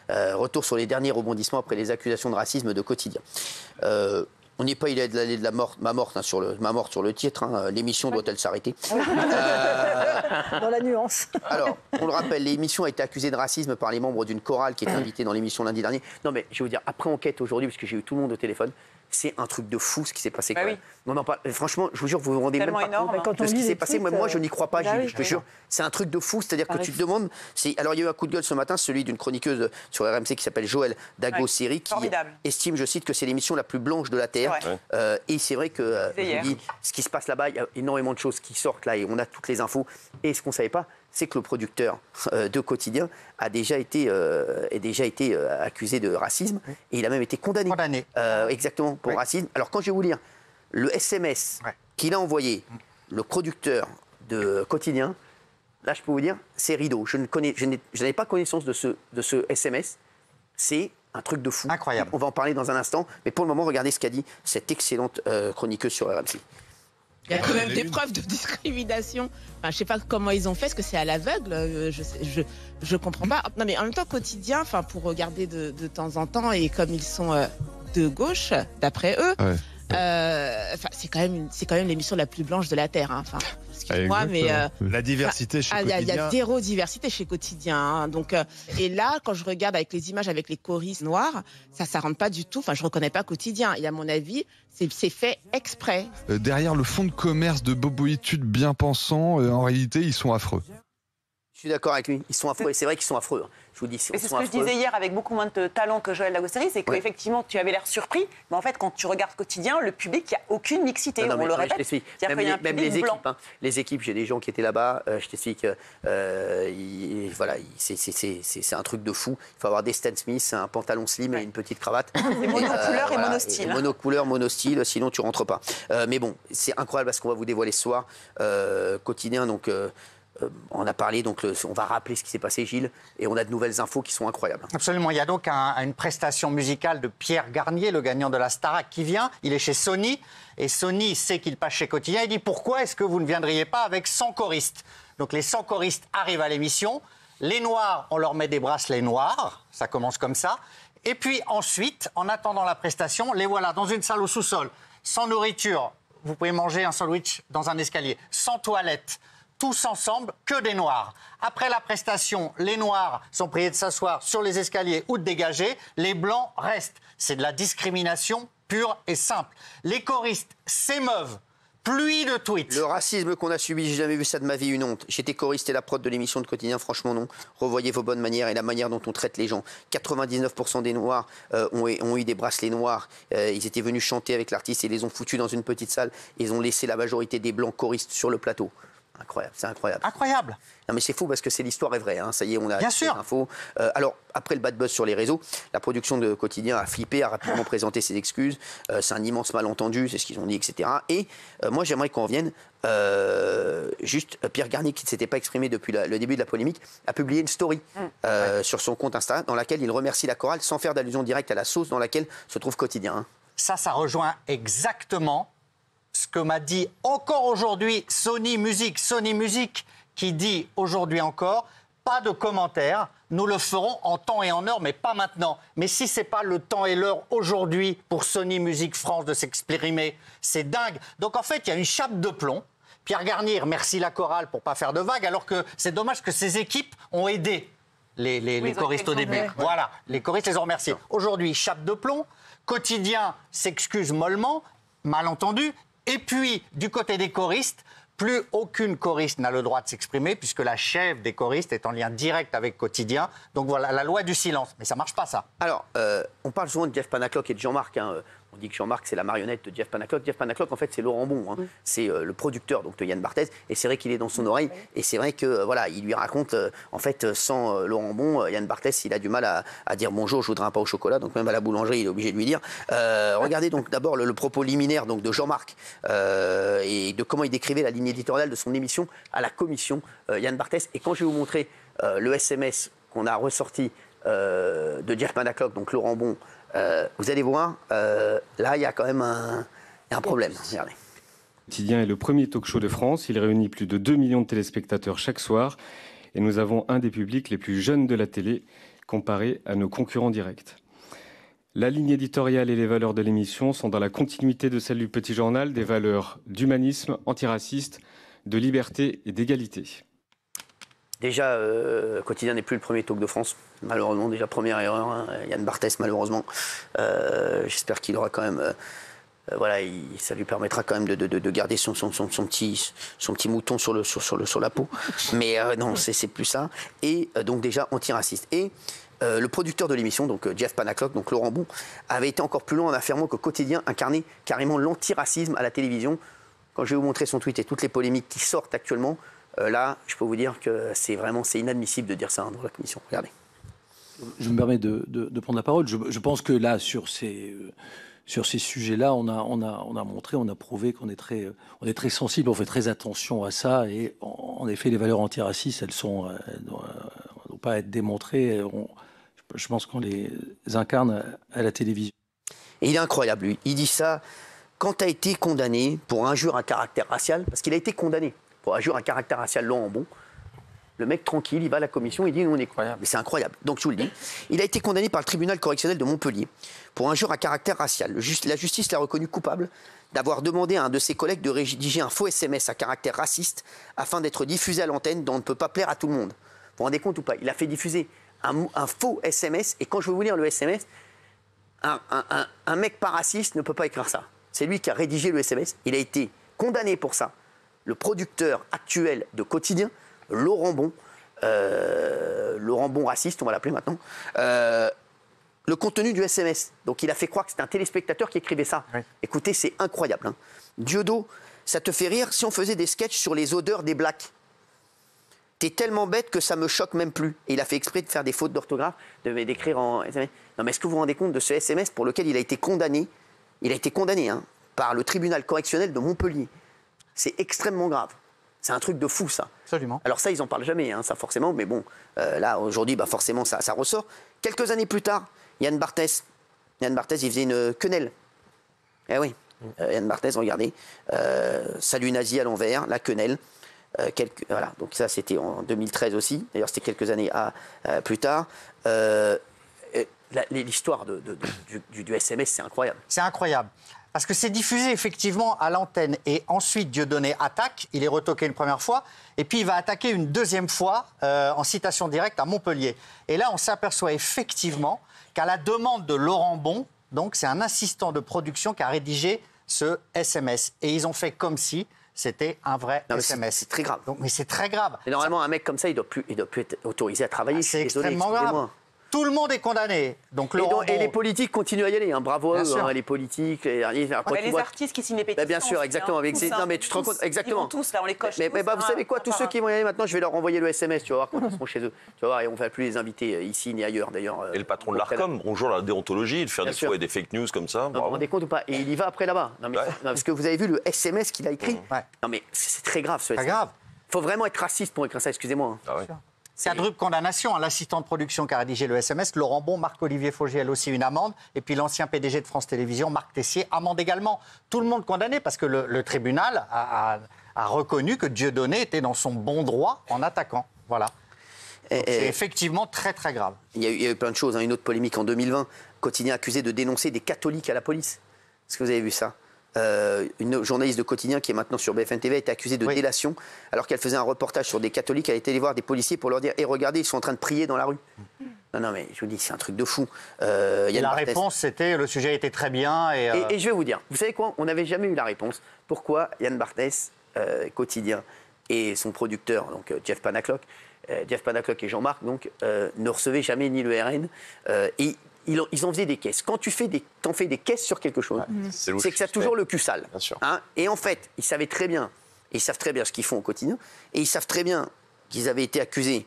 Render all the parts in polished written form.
Retour sur les derniers rebondissements après les accusations de racisme de Quotidien. On n'est pas allé de la mort, ma morte sur le titre. Hein. L'émission doit-elle s'arrêter Dans la nuance. Alors, on le rappelle, l'émission a été accusée de racisme par les membres d'une chorale qui était invitée dans l'émission lundi dernier. Non, mais je vais vous dire, après enquête aujourd'hui, parce que j'ai eu tout le monde au téléphone, c'est un truc de fou ce qui s'est passé. Bah oui. Non, franchement, je vous jure, vous vous rendez même pas compte de ce qui s'est passé. Moi, je n'y crois pas, Gilles, je te jure. C'est un truc de fou, c'est-à-dire que tu te demandes. Alors, il y a eu un coup de gueule ce matin, celui d'une chroniqueuse sur RMC qui s'appelle Joëlle Dago-Seri, qui estime, je cite, que c'est l'émission la plus blanche de la Terre. Et c'est vrai que je vous dis, ce qui se passe là-bas, il y a énormément de choses qui sortent là et on a toutes les infos. Et ce qu'on ne savait pas, c'est que le producteur de Quotidien a déjà été accusé de racisme et il a même été condamné. Exactement, pour racisme. Alors quand je vais vous lire le SMS qu'il a envoyé, le producteur de Quotidien, là je peux vous dire, c'est rideau. Je n'avais pas connaissance de ce SMS. C'est un truc de fou. Incroyable. On va en parler dans un instant. Mais pour le moment, regardez ce qu'a dit cette excellente chroniqueuse sur RMC. Il y a quand même des preuves de discrimination. Enfin, je ne sais pas comment ils ont fait, est-ce que c'est à l'aveugle? Je comprends pas. Non, mais en même temps, Quotidien, enfin, pour regarder de temps en temps, et comme ils sont de gauche, d'après eux, c'est quand même l'émission la plus blanche de la Terre. Hein. Enfin, excuse-moi, mais la diversité chez Quotidien. Il y a zéro diversité chez Quotidien. Hein. Donc, et là, quand je regarde avec les images avec les choristes noirs, ça rentre pas du tout. Enfin, je reconnais pas Quotidien. Et à mon avis, c'est fait exprès. Derrière le fonds de commerce de boboïtudes bien pensants, en réalité, ils sont affreux. Je suis d'accord avec lui. Ils sont affreux. Et c'est vrai qu'ils sont affreux. Hein. Je vous dis, c'est ce que je disais hier avec beaucoup moins de talent que Joëlle Dago-Seri, c'est qu'effectivement, tu avais l'air surpris. Mais en fait, quand tu regardes Quotidien, le public, il n'y a aucune mixité. On le répète. Même les équipes. Hein. Les équipes, j'ai des gens qui étaient là-bas. Je t'explique. Voilà, c'est un truc de fou. Il faut avoir des Stan Smith, un pantalon slim et une petite cravate. C'est monocouleur et monostyle. Monocouleur, monostyle, sinon tu rentres pas. Mais bon, c'est incroyable parce qu'on va vous dévoiler ce soir. Quotidien, donc. On a parlé, donc on va rappeler ce qui s'est passé, Gilles, et on a de nouvelles infos qui sont incroyables. Absolument, il y a donc une prestation musicale de Pierre Garnier, le gagnant de la Starac, qui vient. Il est chez Sony, et Sony sait qu'il passe chez Quotidien. Il dit, pourquoi est-ce que vous ne viendriez pas avec 100 choristes? Donc les 100 choristes arrivent à l'émission. Les Noirs, on leur met des bracelets noirs, ça commence comme ça. Et puis ensuite, en attendant la prestation, les voilà dans une salle au sous-sol, sans nourriture. Vous pouvez manger un sandwich dans un escalier, sans toilette. Tous ensemble, que des Noirs. Après la prestation, les Noirs sont priés de s'asseoir sur les escaliers ou de dégager. Les Blancs restent. C'est de la discrimination pure et simple. Les choristes s'émeuvent. Pluie de tweets. Le racisme qu'on a subi, j'ai jamais vu ça de ma vie, une honte. J'étais choriste et la prod de l'émission de Quotidien, franchement non. Revoyez vos bonnes manières et la manière dont on traite les gens. 99% des Noirs ont eu des bracelets noirs. Ils étaient venus chanter avec l'artiste et ils les ont foutus dans une petite salle. Ils ont laissé la majorité des Blancs choristes sur le plateau. Incroyable, c'est incroyable. Incroyable. Non mais c'est fou parce que l'histoire est vraie. Hein. Ça y est, on a des infos. Alors après le bad buzz sur les réseaux, la production de Quotidien a flippé, a rapidement présenté ses excuses. C'est un immense malentendu, c'est ce qu'ils ont dit, etc. Et moi j'aimerais qu'on revienne. Juste Pierre Garnier, qui ne s'était pas exprimé depuis le début de la polémique, a publié une story sur son compte Insta dans laquelle il remercie la chorale sans faire d'allusion directe à la sauce dans laquelle se trouve Quotidien. Hein. Ça rejoint exactement ce que m'a dit encore aujourd'hui Sony Music, qui dit aujourd'hui encore, pas de commentaires, nous le ferons en temps et en heure, mais pas maintenant. Mais si c'est pas le temps et l'heure aujourd'hui pour Sony Music France de s'exprimer, c'est dingue. Donc en fait, il y a une chape de plomb. Pierre Garnier remercie la chorale pour pas faire de vagues, alors que c'est dommage que ses équipes ont aidé les choristes au début. Voilà, les choristes les ont remerciés. Aujourd'hui, chape de plomb, Quotidien s'excuse mollement, malentendu. Et puis, du côté des choristes, plus aucune choriste n'a le droit de s'exprimer puisque la chef des choristes est en lien direct avec Quotidien. Donc voilà, la loi du silence. Mais ça ne marche pas, ça. Alors, on parle souvent de Jeff Panaclock et de Jean-Marc. Hein. On dit que Jean-Marc, c'est la marionnette de Jeff Panaclock. Jeff Panaclock, en fait, c'est Laurent Bon. Hein. C'est le producteur donc, de Yann Barthès. Et c'est vrai qu'il est dans son oreille. Et c'est vrai que voilà, il lui raconte, en fait, sans Laurent Bon, Yann Barthès, il a du mal à dire bonjour, je voudrais un pain au chocolat. Donc même à la boulangerie, il est obligé de lui dire. Regardez donc d'abord le propos liminaire donc, de Jean-Marc et de comment il décrivait la ligne éditoriale de son émission à la commission Yann Barthès. Et quand je vais vous montrer le SMS qu'on a ressorti de Jeff Panaclock, donc Laurent Bon, vous allez voir, là, il y a quand même un problème. Regardez. Quotidien est le premier talk-show de France. Il réunit plus de 2 millions de téléspectateurs chaque soir. Et nous avons un des publics les plus jeunes de la télé. comparé à nos concurrents directs. La ligne éditoriale et les valeurs de l'émission sont dans la continuité de celle du Petit Journal, des valeurs d'humanisme, antiraciste, de liberté et d'égalité. Déjà, Quotidien n'est plus le premier talk de France. Malheureusement, déjà première erreur. Hein. Yann Barthès, malheureusement. J'espère qu'il aura quand même... voilà, ça lui permettra quand même de garder son petit mouton sur la peau. Mais non, c'est plus ça. Et donc déjà antiraciste. Et le producteur de l'émission, donc Jeff Panaclock, donc Laurent Bon, avait été encore plus loin en affirmant que Quotidien incarnait carrément l'antiracisme à la télévision. Quand je vais vous montrer son tweet et toutes les polémiques qui sortent actuellement, là, je peux vous dire que c'est inadmissible de dire ça dans la commission. Regardez. Je me permets de prendre la parole. Je pense que là, sur ces sujets-là, on a montré, on a prouvé qu'on est très sensible, on fait très attention à ça. Et en effet, les valeurs antiracistes, elles ne doivent pas être démontrées. Je pense qu'on les incarne à la télévision. Et il est incroyable, lui. Il dit ça quand tu as été condamné pour injure à caractère racial, parce qu'il a été condamné pour injure à caractère racial, Laurent Bon. Le mec tranquille, il va à la commission, il dit nous on est incroyable. Mais c'est incroyable. Donc je vous le dis, il a été condamné par le tribunal correctionnel de Montpellier pour injure à caractère racial. La justice l'a reconnu coupable d'avoir demandé à un de ses collègues de rédiger un faux SMS à caractère raciste afin d'être diffusé à l'antenne dont on ne peut pas plaire à tout le monde. Vous vous rendez compte ou pas? Il a fait diffuser un faux SMS et quand je vais vous lire le SMS, un mec pas raciste ne peut pas écrire ça. C'est lui qui a rédigé le SMS. Il a été condamné pour ça. Le producteur actuel de Quotidien, Laurent Bon raciste, on va l'appeler maintenant, le contenu du SMS. Donc il a fait croire que c'était un téléspectateur qui écrivait ça. Oui. Écoutez, c'est incroyable. Hein. Dieudo, ça te fait rire si on faisait des sketchs sur les odeurs des blacks? T'es tellement bête que ça me choque même plus. Et il a fait exprès de faire des fautes d'orthographe, d'écrire en SMS. Non mais est-ce que vous vous rendez compte de ce SMS pour lequel il a été condamné? Il a été condamné par le tribunal correctionnel de Montpellier. C'est extrêmement grave. C'est un truc de fou, ça. Absolument. Alors ça, ils n'en parlent jamais, ça forcément. Mais bon, là, aujourd'hui, forcément, ça ressort. Quelques années plus tard, Yann Barthès, il faisait une quenelle. Eh oui, Yann Barthès, regardez. Salut nazi à l'envers, la quenelle. Voilà, donc ça, c'était en 2013 aussi. D'ailleurs, c'était quelques années plus tard. L'histoire du SMS, c'est incroyable. C'est incroyable. Parce que c'est diffusé effectivement à l'antenne. Et ensuite, Dieudonné attaque. Il est retoqué une première fois. Et puis, il va attaquer une deuxième fois en citation directe à Montpellier. Et là, on s'aperçoit effectivement qu'à la demande de Laurent Bon, donc c'est un assistant de production qui a rédigé ce SMS. Et ils ont fait comme si c'était un vrai SMS. C'est très grave. Donc, mais c'est très grave. Et normalement, un mec comme ça, il ne doit plus être autorisé à travailler. C'est extrêmement grave. Tout le monde est condamné. Donc, et les politiques continuent à y aller. Bravo à eux, les politiques. Les artistes qui signent les pétitions. Bien sûr, exactement. Non, mais tu te rends compte, exactement. Ils vont tous, là, on les coche. Mais vous savez quoi, tous ceux qui vont y aller maintenant, je vais leur envoyer le SMS, tu vas voir quand ils seront chez eux. Tu vas voir, et on ne va plus les inviter ici ni ailleurs, d'ailleurs. Et le patron de l'Arcom, bonjour la déontologie, de faire des faux et des fake news comme ça. Vous vous rendez compte ou pas? Et il y va après là-bas. Non, parce que vous avez vu le SMS qu'il a écrit. Non, mais c'est très grave, ce SMS. Très grave. Il faut vraiment être raciste pour écrire ça, excusez-moi. Ah oui. Quadruple condamnation à l'assistant de production qui a rédigé le SMS. Laurent Bon, Marc-Olivier Fogiel aussi une amende. Et puis l'ancien PDG de France Télévisions, Marc Tessier, amende également. Tout le monde condamné parce que le tribunal a reconnu que Dieudonné était dans son bon droit en attaquant. Voilà. C'est effectivement très très grave. Il y a eu plein de choses. Une autre polémique en 2020. Quotidien accusé de dénoncer des catholiques à la police. Est-ce que vous avez vu ça? Une journaliste de Quotidien qui est maintenant sur BFM TV a été accusée de délation alors qu'elle faisait un reportage sur des catholiques. Elle a été allée voir des policiers pour leur dire regardez, ils sont en train de prier dans la rue. Non, mais je vous dis, c'est un truc de fou. La réponse, c'était le sujet était très bien. Et je vais vous dire, vous savez quoi? On n'avait jamais eu la réponse. Pourquoi Yann Barthès, Quotidien, et son producteur, donc Jeff Panaclock et Jean-Marc, donc, ne recevaient jamais ni le RN. Et ils en faisaient des caisses. Quand t'en fais des caisses sur quelque chose, c'est que ça a toujours le cul sale. Bien sûr. Et en fait, ils savaient très bien, et ils savent très bien ce qu'ils font au quotidien, et ils savent très bien qu'ils avaient été accusés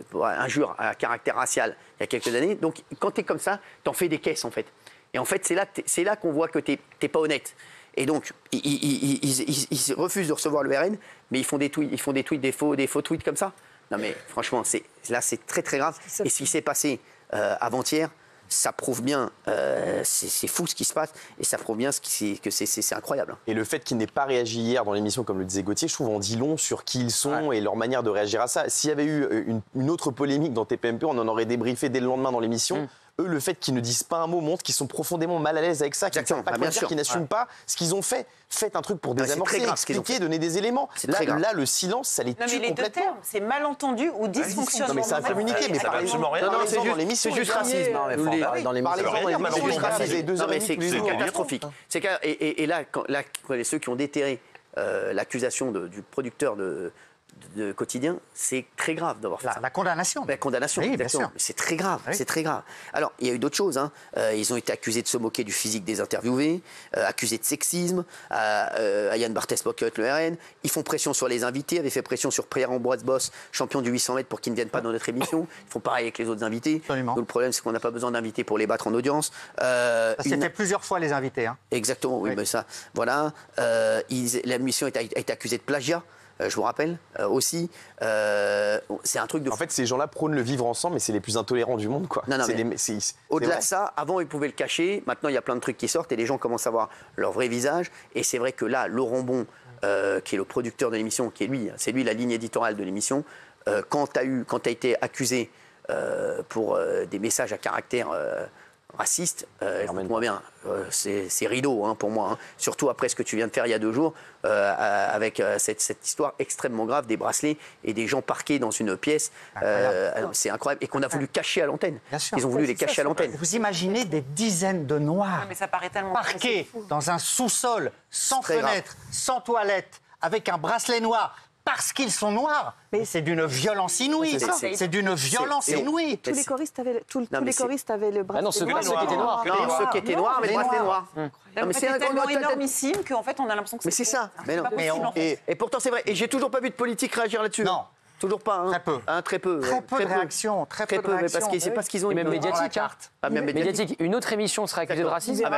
pour injure à caractère racial il y a quelques années. Donc, quand tu es comme ça, t'en fais des caisses, en fait. Et en fait, c'est là qu'on voit que t'es pas honnête. Et donc, ils refusent de recevoir le RN, mais ils font des tweets, des faux tweets comme ça. Non, mais franchement, là, c'est très, très grave. Et ce qui s'est passé avant-hier, ça prouve bien, c'est fou ce qui se passe, et ça prouve bien que c'est incroyable. Et le fait qu'il n'ait pas réagi hier dans l'émission, comme le disait Gauthier, je trouve en dit long sur qui ils sont et leur manière de réagir à ça. S'il y avait eu une autre polémique dans TPMP, on en aurait débriefé dès le lendemain dans l'émission. Eux, le fait qu'ils ne disent pas un mot montre qu'ils sont profondément mal à l'aise avec ça, qu'ils ne savent pas quoi dire, qu'ils n'assument pas ce qu'ils ont fait. Faites un truc pour désamorcer, expliquer, donner des éléments. Là, le silence, ça les tue complètement. Mais les deux termes, c'est malentendu ou dysfonctionnement. Non, mais c'est à communiquer, mais par absolument rien. Non, c'est juste racisme. Dans l'émission, c'est juste racisme. Non, mais c'est catastrophique. Et là, ceux qui ont déterré l'accusation du producteur de Quotidien, c'est très grave d'avoir fait ça. La condamnation. La condamnation, oui, exactement. C'est très grave, c'est très grave. Alors, il y a eu d'autres choses. Ils ont été accusés de se moquer du physique des interviewés, accusés de sexisme, à Yann Barthès-Pocket, le RN. Ils font pression sur les invités, avaient fait pression sur Pierre-Ambroise Boss, champion du 800 mètres, pour qu'ils ne viennent pas dans notre émission. Ils font pareil avec les autres invités. Absolument. Donc, le problème, c'est qu'on n'a pas besoin d'invités pour les battre en audience. C'était plusieurs fois les invités. Exactement, oui, mais ça, voilà. L'émission a été accusée de plagiat. Je vous rappelle aussi, c'est un truc de... En fait, ces gens-là prônent le vivre ensemble, mais c'est les plus intolérants du monde, quoi. Au-delà de ça, avant, ils pouvaient le cacher. Maintenant, il y a plein de trucs qui sortent et les gens commencent à voir leur vrai visage. Et c'est vrai que là, Laurent Bon, qui est le producteur de l'émission, c'est lui la ligne éditoriale de l'émission, quand tu as été accusé pour des messages à caractère... raciste, écoute-moi bien, c'est rideau pour moi, surtout après ce que tu viens de faire il y a 2 jours, avec cette histoire extrêmement grave des bracelets et des gens parqués dans une pièce, c'est incroyable, et qu'on a voulu cacher à l'antenne. Ils ont voulu les cacher à l'antenne. Vous imaginez des dizaines de noirs mais ça paraît tellement parqués dans un sous-sol, sans fenêtre, sans toilette, avec un bracelet noir, parce qu'ils sont noirs. Mais c'est d'une violence inouïe. C'est d'une violence inouïe. Tous les choristes avaient le bracelet non, ceux qui étaient noirs. Non, ceux qui étaient noirs, mais le bracelet noir. Non, mais c'est tellement énormissime qu'en fait, on a l'impression que c'est... Mais c'est ça. Et pourtant, c'est vrai. Et j'ai toujours pas vu de politique réagir là-dessus. Non. Toujours pas. Très peu. Très peu. Très peu de réactions. Très peu de réactions. Parce que c'est pas ce qu'ils ont. Et même médiatique. Médiatique. Une autre émission serait accusée de racisme.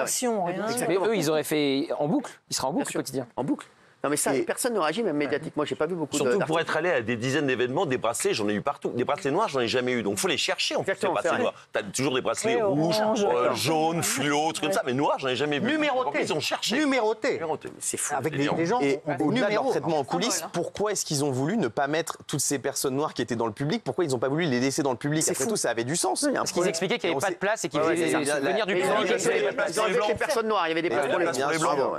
Mais eux, ils auraient fait en boucle. Ils seraient en boucle, Quotidien. En boucle. Non mais ça, personne ne réagit, même médiatiquement. J'ai pas vu beaucoup. Surtout pour être allé à des dizaines d'événements, des bracelets, j'en ai eu partout. Des bracelets noirs, j'en ai jamais eu. Donc il faut les chercher en fait. Les bracelets noirs. T'as toujours des bracelets rouges, jaunes, fluo, trucs comme ça. Mais noirs, j'en ai jamais vu. Numérotés. Ils ont cherché. Numérotés. C'est fou. Avec des gens. Et au-delà de leur traitement en coulisses, pourquoi est-ce qu'ils ont voulu ne pas mettre toutes ces personnes noires qui étaient dans le public? Pourquoi ils n'ont pas voulu les laisser dans le public? Après tout, ça avait du sens. Parce qu'ils expliquaient qu'il n'y avait pas de place et qu'ils faisaient venir du public. Ils ont des personnes noires. Il y avait des problèmes.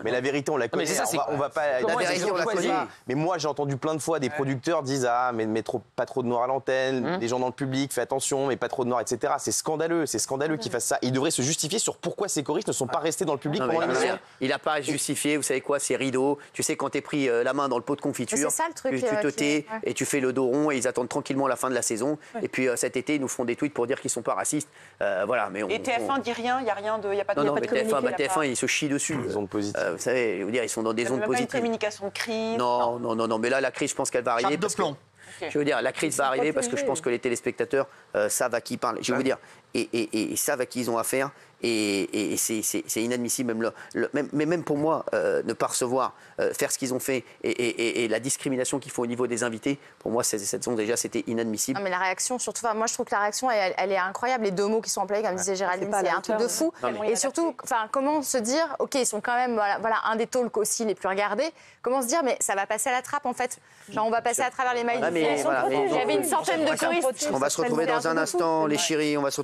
Mais la vérité, on la connaît. On va pas. La vérité, on la connaît. Mais moi, j'ai entendu plein de fois des producteurs disent mais pas trop de noirs à l'antenne, des gens dans le public, fais attention, mais pas trop de noirs, etc. C'est scandaleux qu'ils fassent ça. Ils devraient se justifier sur pourquoi ces choristes ne sont pas restés dans le public pendant l'émission. Il n'a pas à se justifier, vous savez quoi, c'est rideau. Tu sais, quand t'es pris la main dans le pot de confiture, ça, le truc, tu te tais et tu fais le dos rond et ils attendent tranquillement la fin de la saison. Et puis cet été, ils nous feront des tweets pour dire qu'ils ne sont pas racistes. Voilà, mais et TF1 dit rien, il n'y a rien de. Non, mais TF1, ils se chient dessus. Ils ont positives. Vous savez, ils sont dans des ondes positives. Une communication de crise. Non, mais là, la crise, je pense qu'elle va arriver. Je veux dire, la crise va arriver parce que je pense que les téléspectateurs savent à qui ils parlent. Je veux dire, et savent à qui ils ont affaire. Et c'est inadmissible, même pour moi, ne pas recevoir, faire ce qu'ils ont fait et la discrimination qu'il faut au niveau des invités, pour moi, cette saison, déjà, c'était inadmissible. Non, mais la réaction, surtout, moi, je trouve que la réaction, elle est incroyable. Les 2 mots qui sont employés, comme disait Géraldine, c'est un truc de fou. Et surtout, comment se dire, OK, ils sont quand même voilà, un des talks aussi les plus regardés. Comment se dire, mais ça va passer à la trappe, en fait. Genre, on va passer à travers les mailles du filet. Il y avait une centaine de choristes. On va se retrouver dans un instant, les chéris. On va se